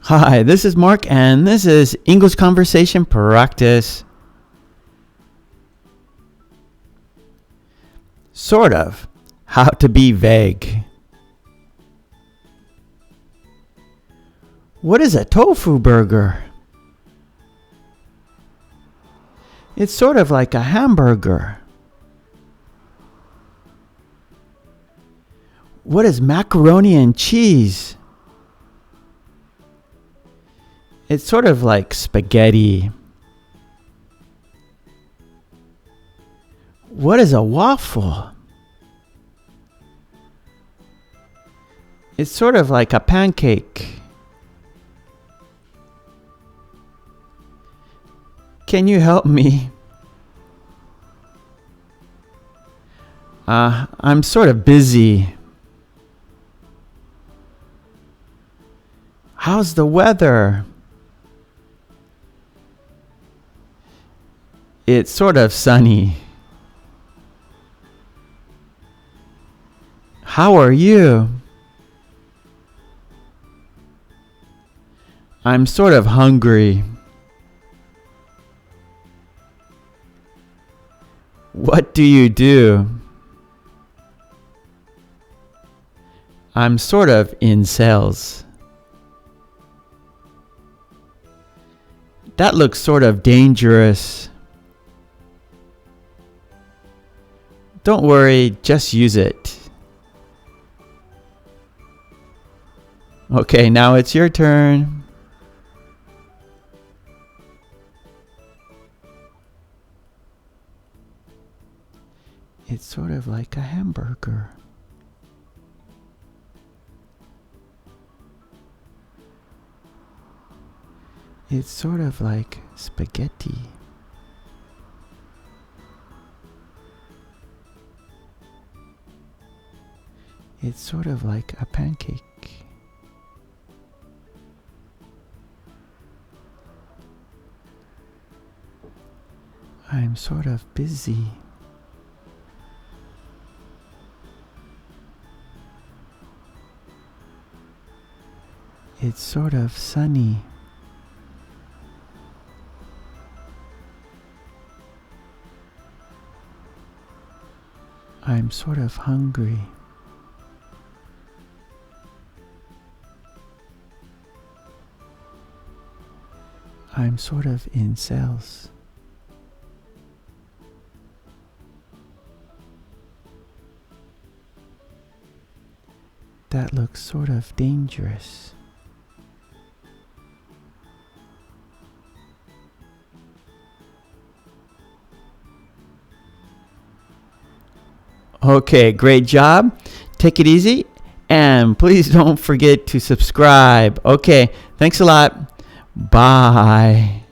Hi, this is Mark, and this is English Conversation Practice. Sort of. How to be vague. What is a tofu burger? It's sort of like a hamburger. What is macaroni and cheese? It's sort of like spaghetti. What is a waffle? It's sort of like a pancake. Can you help me? I'm sort of busy. How's the weather? It's sort of sunny. How are you? I'm sort of hungry. What do you do? I'm sort of in sales. That looks sort of dangerous. Don't worry, just use it. Okay, now it's your turn. It's sort of like a hamburger. It's sort of like spaghetti. It's sort of like a pancake. I'm sort of busy. It's sort of sunny. I'm sort of hungry. I'm sort of in sales. That looks sort of dangerous. Okay, great job. Take it easy. And please don't forget to subscribe. Okay, thanks a lot. Bye.